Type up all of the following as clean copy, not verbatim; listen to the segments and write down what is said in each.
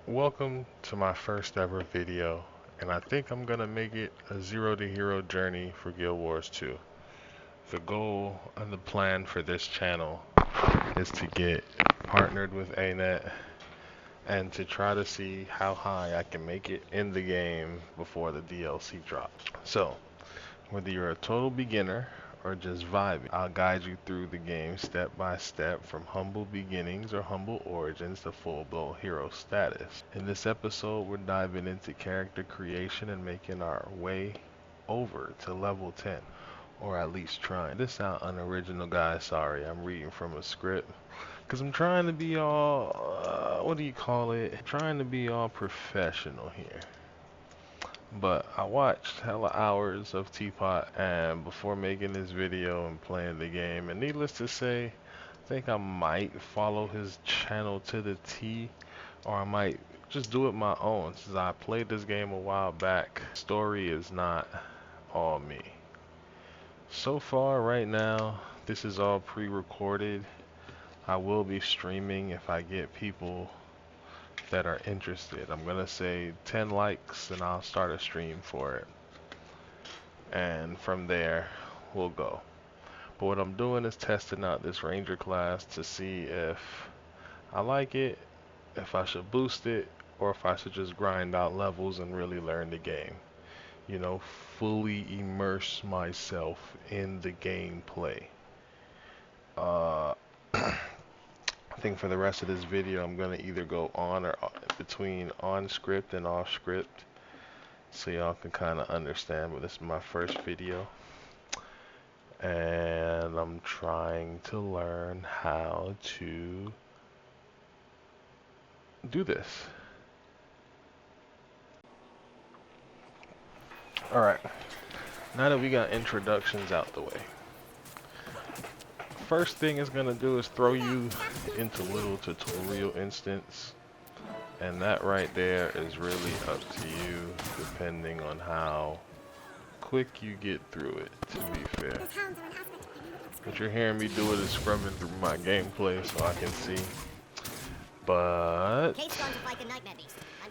Welcome to my first ever video, and I think I'm gonna make it a zero to hero journey for Guild Wars 2. The goal and the plan for this channel is to get partnered with ANET and to try to see how high I can make it in the game before the DLC drops. So, whether you're a total beginner or just vibing, I'll guide you through the game step by step from humble beginnings or humble origins to full-blown hero status. In this episode, we're diving into character creation and making our way over to level 10, or at least trying. This sound unoriginal, guys. Sorry, I'm reading from a script. Because I'm trying to be all, what do you call it? Trying to be all professional here. But I watched hella hours of Teapot and before making this video and playing the game, and needless to say, I think I might follow his channel to the T, or I might just do it my own since I played this game a while back. Story is not all me. So far right now, this is all pre-recorded. I will be streaming if I get people that are interested. I'm gonna say 10 likes and I'll start a stream for it. And from there, we'll go. But what I'm doing is testing out this ranger class to see if I like it, if I should boost it, or if I should just grind out levels and really learn the game. You know, fully immerse myself in the gameplay. I think for the rest of this video, I'm gonna either go on or between on script and off script, so y'all can kind of understand. But this is my first video, and I'm trying to learn how to do this. Alright, now that we got introductions out the way, first thing it's gonna do is throw you into a little tutorial instance, and that right there is really up to you depending on how quick you get through it, to be fair. What you're hearing me do it is scrubbing through my gameplay so I can see. But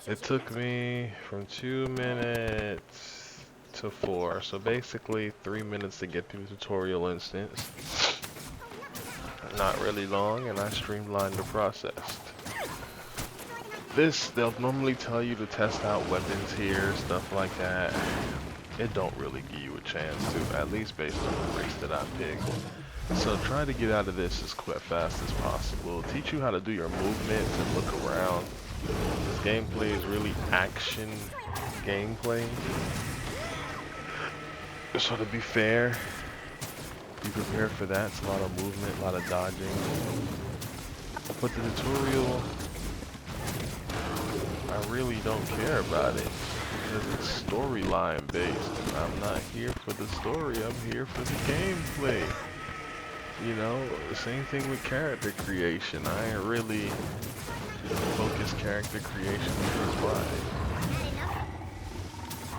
it took me from 2 minutes to 4, so basically 3 minutes to get through the tutorial instance. Not really long, and I streamlined the process. They'll normally tell you to test out weapons here, stuff like that. It don't really give you a chance to, at least based on the race that I picked. So try to get out of this as fast as possible. It'll teach you how to do your movements and look around. This gameplay is really action gameplay. So to be fair, be prepared for that. It's a lot of movement, a lot of dodging. But the tutorial, I really don't care about it because it's storyline based. I'm not here for the story, I'm here for the gameplay. You know, the same thing with character creation. I ain't really focus character creation because why?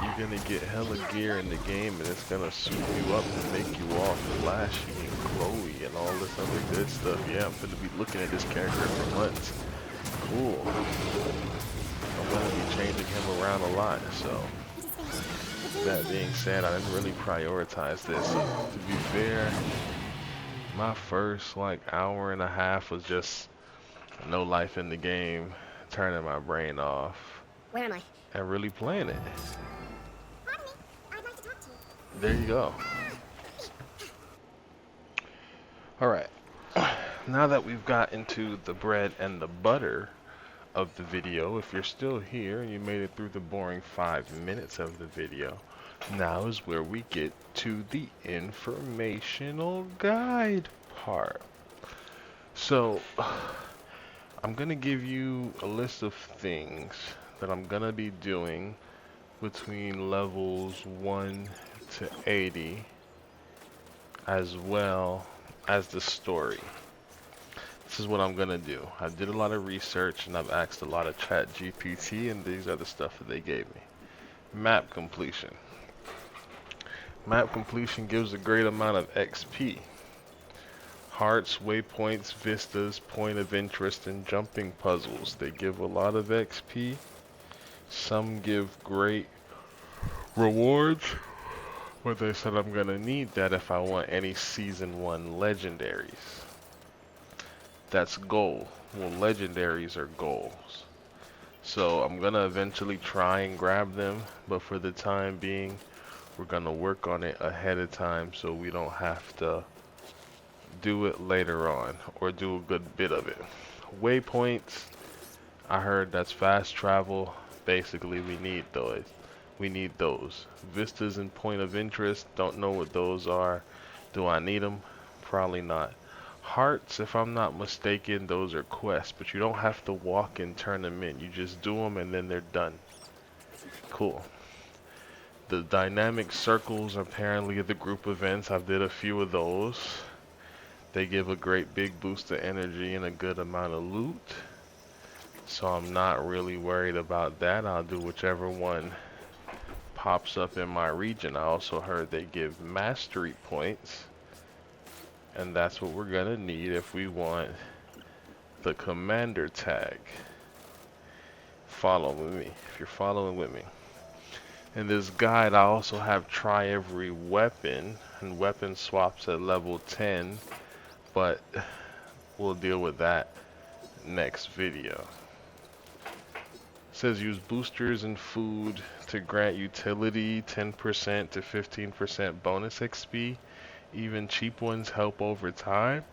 You're gonna get hella gear in the game and it's gonna suit you up and make you all flashy and glowy and all this other good stuff. Yeah, I'm gonna be looking at this character for months. Cool. I'm gonna be changing him around a lot, so that being said, I didn't really prioritize this. To be fair, my first like hour and a half was just no life in the game, turning my brain off. Where am I? And really playing it. Pardon me. I'd like to talk to you. There you go. Alright. Now that we've got into the bread and the butter of the video, if you're still here and you made it through the boring 5 minutes of the video, now is where we get to the informational guide part. So, I'm gonna give you a list of things that I'm gonna be doing between levels 1 to 80, as well as the story. This is what I'm gonna do. I did a lot of research and I've asked a lot of chat GPT, and these are the stuff that they gave me. Map completion. Map completion gives a great amount of XP. Hearts, waypoints, vistas, point of interest, and jumping puzzles. They give a lot of XP. Some give great rewards. But they said I'm gonna need that if I want any Season 1 legendaries. That's goal. Well, legendaries are goals. So I'm gonna eventually try and grab them, but for the time being, we're gonna work on it ahead of time so we don't have to do it later on, or do a good bit of it. Waypoints, I heard that's fast travel. Basically, we need those. We need those. Vistas and point of interest, don't know what those are. Do I need them? Probably not. Hearts, if I'm not mistaken, those are quests, but you don't have to walk and turn them in. You just do them and then they're done. Cool. The dynamic circles apparently are the group events. I've did a few of those. They give a great big boost of energy and a good amount of loot. So I'm not really worried about that. I'll do whichever one pops up in my region. I also heard they give mastery points. And that's what we're gonna need if we want the commander tag. Follow with me, if you're following with me. In this guide, I also have try every weapon, and weapon swaps at level 10, but we'll deal with that next video. It says use boosters and food to grant utility 10% to 15% bonus XP. Even cheap ones help over time.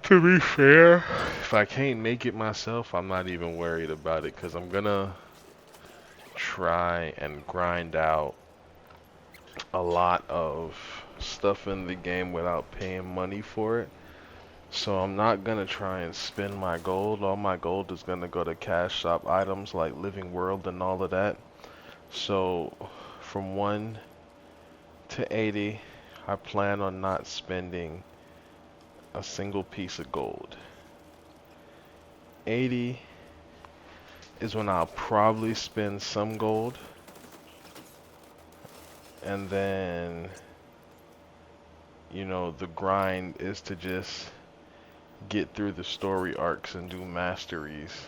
To be fair, if I can't make it myself, I'm not even worried about it, because I'm gonna try and grind out a lot of stuff in the game without paying money for it. So I'm not gonna try and spend my gold. All my gold is gonna go to cash shop items like Living World and all of that. So from 1 to 80, I plan on not spending a single piece of gold. 80 is when I'll probably spend some gold, and then, you know, the grind is to just get through the story arcs and do masteries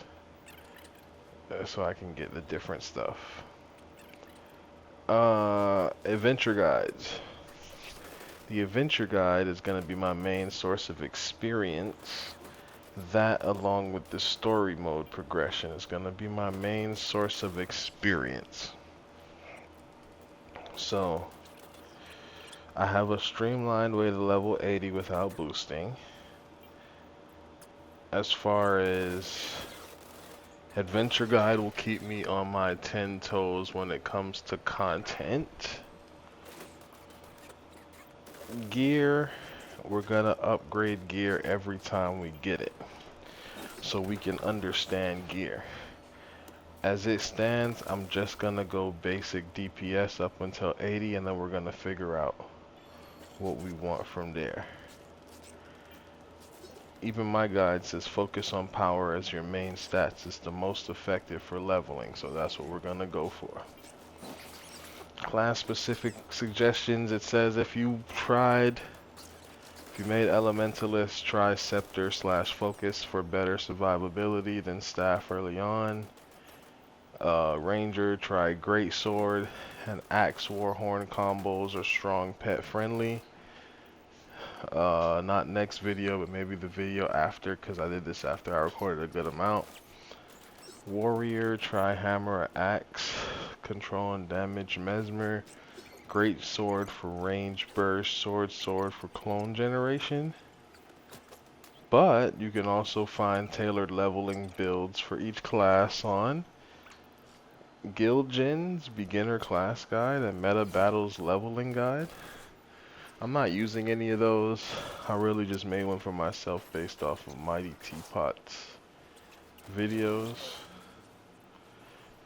so I can get the different stuff. Adventure guides. The adventure guide is going to be my main source of experience. That, along with the story mode progression, is going to be my main source of experience. So I have a streamlined way to level 80 without boosting. As far as adventure guide will keep me on my 10 toes when it comes to content. Gear, we're gonna upgrade gear every time we get it, so we can understand gear. As it stands, I'm just gonna go basic DPS up until 80, and then we're gonna figure out what we want from there. Even my guide says focus on power as your main stats. It's the most effective for leveling, so that's what we're gonna go for. Class specific suggestions, it says if you made elementalist, try scepter / focus for better survivability than staff early on. Ranger, try great sword and axe warhorn combos are strong pet friendly. Not next video, but maybe the video after, because I did this after I recorded a good amount. Warrior, try hammer or axe, control and damage mesmer. Great sword for range burst, sword for clone generation. But you can also find tailored leveling builds for each class on Guild Gen's beginner class guide and meta battles leveling guide. I'm not using any of those. I really just made one for myself based off of Mighty Teapot's videos.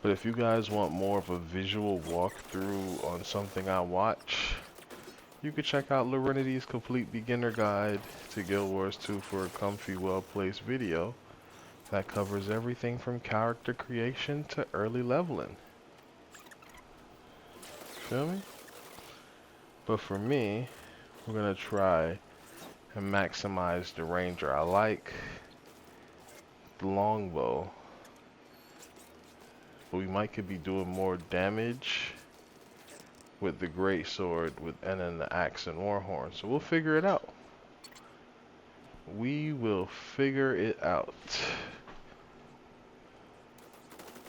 But if you guys want more of a visual walkthrough on something I watch, you could check out Lorenity's complete beginner guide to Guild Wars 2 for a comfy, well-placed video that covers everything from character creation to early leveling. Feel me? But for me, we're gonna try and maximize the ranger. I like the longbow, but we might could be doing more damage with the great sword and then the axe and warhorn. So we'll figure it out. We will figure it out.